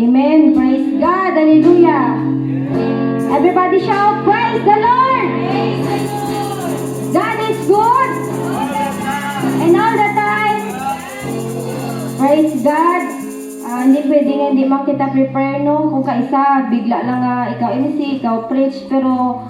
Amen. Praise God. Hallelujah. Everybody shout, praise the Lord. God is good. And all the time. Praise God. Hindi pwedeng hindi man kita prepare, no? Kung kaisa, bigla lang ikaw MC, ikaw preach, pero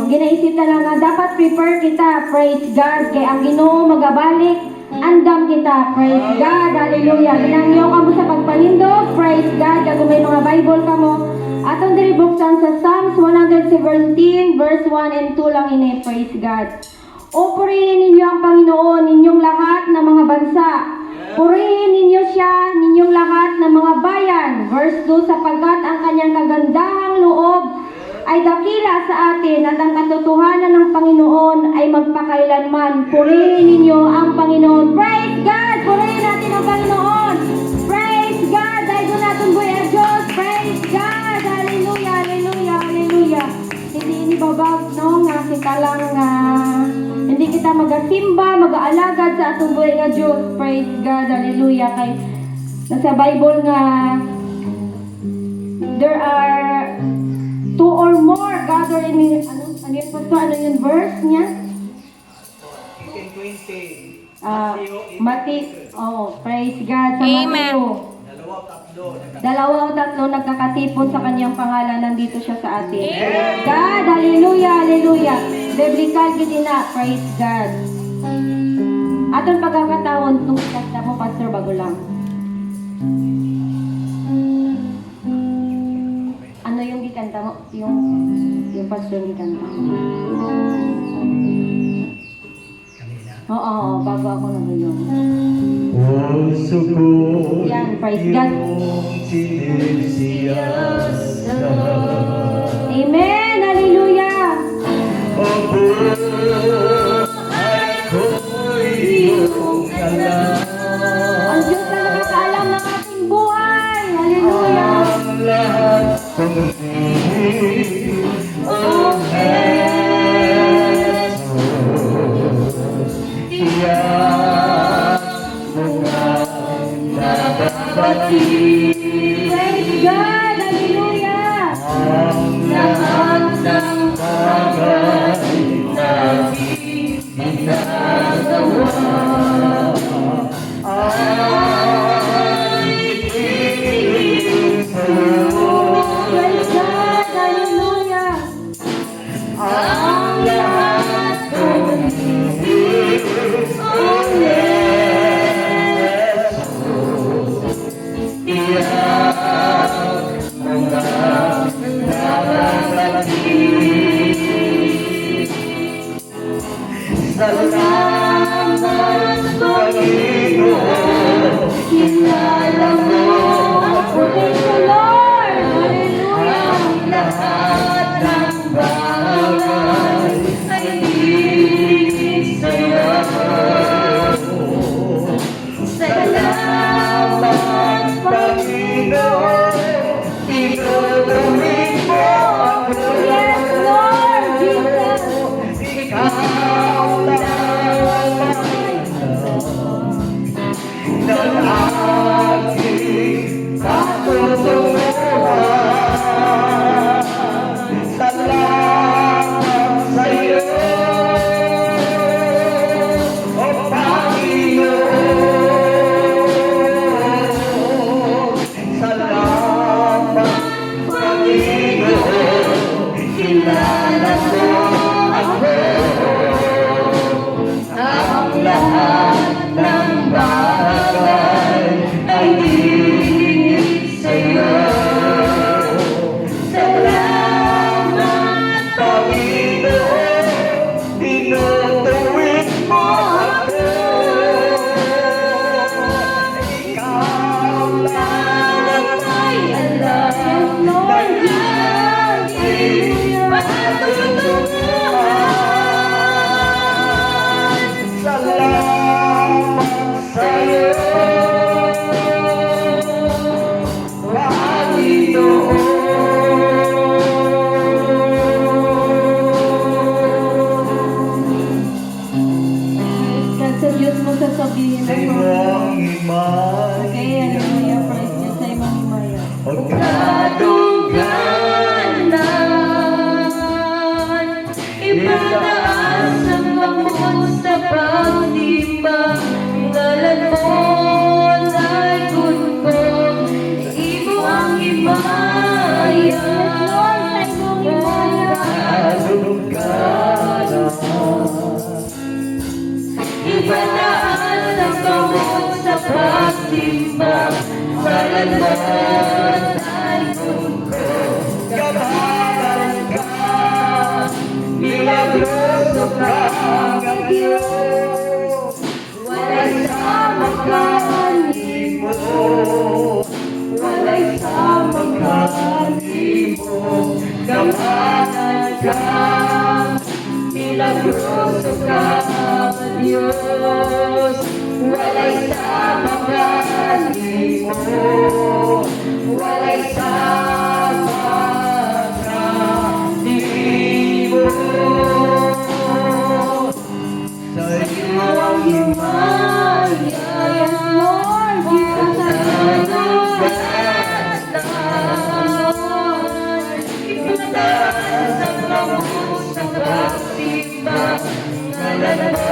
ginaisip na lang na dapat prepare kita. Praise God. Kaya ang Ginoo magabalik, andam kita. Praise God. Hallelujah. Ginangyo ka mo sa pagpalindog. Praise God. Kung may mga Bible ka mo, atong diri buksan sa Psalms 117 verse 1 and 2 lang ini. Praise God. O purihin ninyo ang Panginoon, ninyong lahat ng mga bansa. Purihin ninyo siya, ninyong lahat ng mga bayan. Verse 2, sapagkat ang kanyang kagandahang loob ay dakila sa atin at ang katotohanan ng Panginoon ay magpakailanman. Purihin ninyo ang Panginoon. Praise God! Purihin natin ang Panginoon. Praise God! Dahil doon natin buhay ang Diyos. Praise God! Hallelujah! Hallelujah! Hallelujah! Hindi inibabag, no? Nga kita lang hindi kita magasimba, mag-aalagad sa atong buhay nga Diyos. Praise God! Hallelujah! Kay nasa Bible nga there are two or more gathered in ano yun pastor, ano yun verse niya? 20. Praise God sa Mateo. Dalawa o tatlo nagkakatipon sa kanyang pangalan, nandito siya sa atin. God, hallelujah, hallelujah. Biblical gid na, praise God. Aton pagkakataon tong kanta mo pastor bago lang. Ano yung gikanta mo? Yung pastor gikanta. Oo, bago ako na ngayon. Yan, praise God. Amen, hallelujah. Ang Diyos na nakakaalam ng ating buhay. Hallelujah. Praise God, hallelujah. Lahat ng bagay na ginagawa ay praise God, hallelujah. Ang lahat ng salamat Panginoon, kilala mo ako. Praise the Lord, hallelujah. Ang lahat ng bagay ay ibig sa'yo. Salamat Panginoon, inuulit mo ako. Yes Lord Jesus, ikaw ng aking katutuhan. Salamat sa'yo, O Panginoon. Salamat Panginoon, kilala mo ako. Ang lahat ng bagay ay ibig sa'yo. Salamat Panginoon, tinutuwid mo ako. Ikaw lang ay alam na laging matutulungan. Salamat sa'yo, Panginoon. Sa Diyos mo sasabihin ako. Okay, hallelujah, praise Diyos sa imang himaya. kadungganan, ipataas ang kamot sa pagtimbang, ngalan mo ay kunko, ibo ang himaya, ipataas ang kamot sa pagtimbang, ngalan mo ay kunko. Kabalan ka, milagroso ka ang Diyos, walay samang kanimo, walay samang kanimo. Kabalan ka, milagroso ka ang Diyos, walay samang kanimo, walay samang kanimo. Sa iyo ang himaya, Lord, Jesus, ipataas ang kamot sa pagtimbang, ngalan mo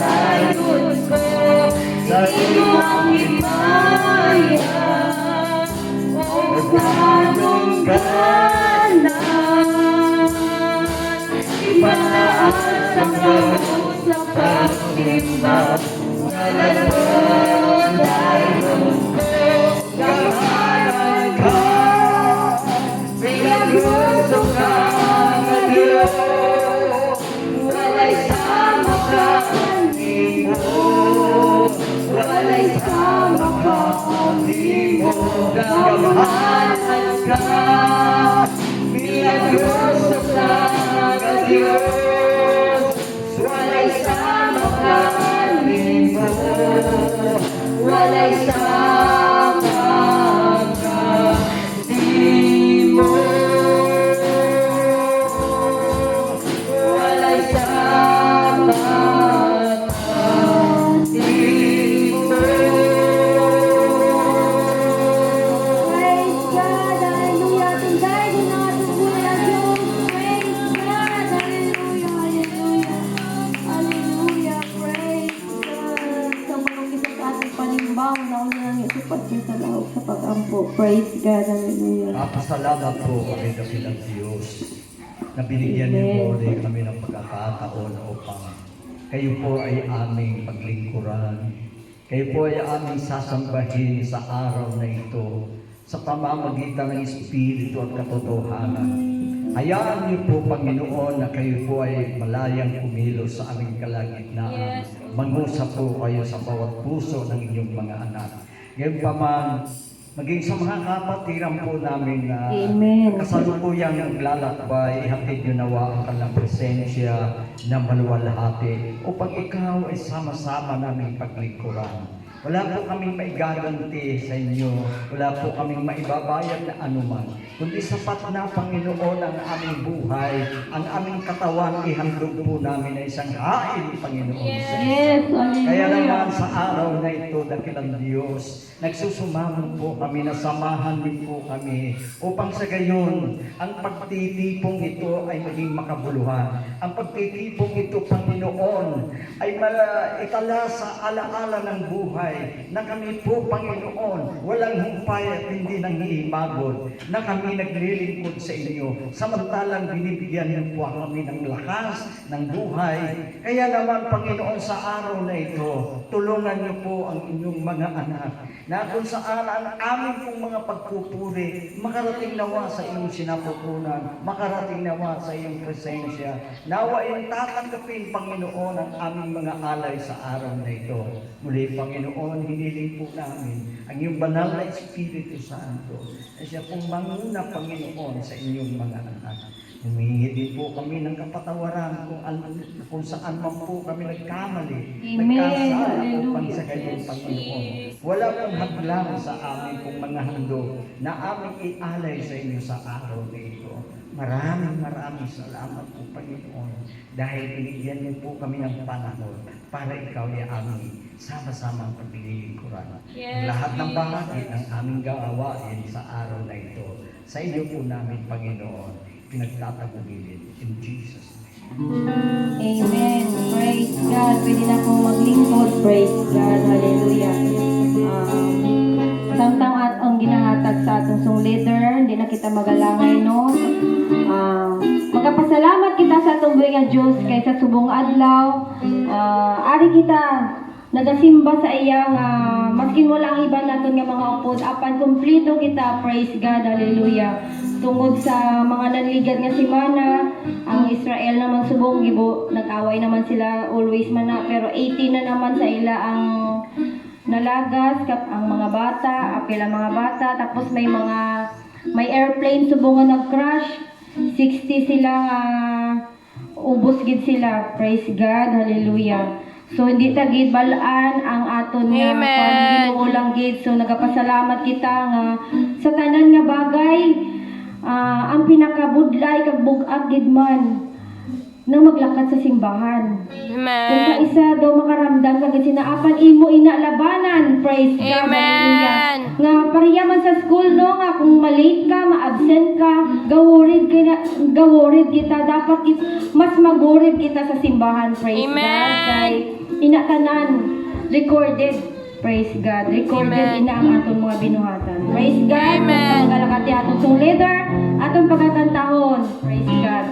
ay kunko, sa iyo ang himaya, o kadungganan, ipataas ang kamot sa pagtimbang, ngalan mo ay kunko. Kabalan ka, milagroso ka ang Diyos, walay samang kanimo, walay samang kanimo. Kabalan ka, milagroso ka ang Diyos, walay samang kanimo, walay samang kanimo, walay samang kanimo. praise God, hallelujah. Tunday din ang ating buhay ang Diyos. Praise God, hallelujah, hallelujah. Hallelujah, praise God. Sa mga isa sa ating panimbaw na unang itupat niyo sa lahok sa pag-ampo. Praise God, hallelujah. Pasalamat po kami dakilang Diyos na binigyan niyo po rin kami ng pagkakataon upang kayo po ay aming paglingkuran. Kayo po ay aming sasambahin sa araw na ito sa pamamagitan ng Espiritu at katotohanan. Hayaan niyo po, Panginoon, na kayo po ay malayang kumilos sa aming kalagitnaan. Mangusap po kayo sa bawat puso ng inyong mga anak. Ngayon pa man, maging sa mga kapatiran po namin na Amen. kasalukuyang naglalakbay, ihatid niyo nawa ang kanilang presensya na maluwalhati upang ikaw ay sama-sama namin paglingkuran. Wala po kaming maigaganti sa inyo, wala po kaming maibabayad na anuman, kundi sapat na, Panginoon, ang aming buhay, ang aming katawan, ihandog po namin na isang hain, Panginoon, sa inyo. Yes, Kaya naman hallelujah. sa araw na ito, dakilang Diyos, nagsusumamon po kami, nasamahan din po kami, upang sa gayon, ang pagtitipong ito ay maging makabuluhan. Ang pagtitipong ito, Panginoon, ay itala sa alaala ng buhay, na kami po, Panginoon, walang humpay at hindi nanghihimagod, na kami naglilingkod sa inyo, samantalang binibigyan niyo po kami ng lakas, ng buhay. Kaya naman, Panginoon, sa araw na ito, tulungan niyo po ang inyong mga anak, na kung saan ang aming pong mga pagpupuri, makarating nawa sa iyong sinapupunan, makarating nawa sa iyong presensya. Nawa yung tatanggapin, Panginoon, ang aming mga alay sa araw na ito. Muli, Panginoon, hiniling po namin ang iyong banal na Espiritu Santo na siya pong manguna, Panginoon, sa inyong mga anak. Humingi din po kami ng kapatawaran kung saan man po kami nagkamali, Amen. nagkasala Hallelujah. upang sa kanyang Panginoon. Wala pong hadlang sa amin kung mga handog na aming ialay sa inyo sa araw na ito. Maraming salamat po, Panginoon, dahil binigyan niyo po kami ng panahon para ikaw ay aming sama-samang paglilingkuran. Ang lahat ng bahagi ng aming gawain sa araw na ito, sa inyo po namin, Panginoon, pinagtatagumilin. In Jesus' name. Amen. Praise God. Pwede na akong maglingkod. Praise God. Hallelujah. Samtang at ang ginahatag sa atong song leader, hindi na kita magalangay, no? Magapasalamat kita sa atong buhay nga Diyos kaysa subong adlaw. Ari kita nagasimba sa iyang maskin wala ang iba naton nga mga upod apan kumpleto kita. Praise God. Hallelujah. Tungod sa mga nanligad nga semana, ang Israel naman subong gibo nag-away naman sila always man na, pero 18 na naman sa ila ang nalagas ang mga bata, apil ang mga bata, tapos may airplane subong nga nag-crash. 60 sila ubos gid sila. Praise God. Hallelujah. So hindi ta gid balaan ang aton nga Ginoo lang gid. So nagapasalamat kita nga sa tanan nga bagay, ang pinakabudlay kag bug-ag gid man nang maglakad sa simbahan. Kung kaisa daw makaramdam kag sinaapan imo inalabanan. Praise God. Hallelujah. Nga pariya man sa school, no, nga kung malate ka, ma-absent ka, gaworid kita, dapat mas magorid kita sa simbahan. Praise God. Kay inatanan recorded. Praise God. Recorded ina ang atong mga binuhatan. Praise God. Pagkalakati atong song leader, atong pagkakantahon. Praise God.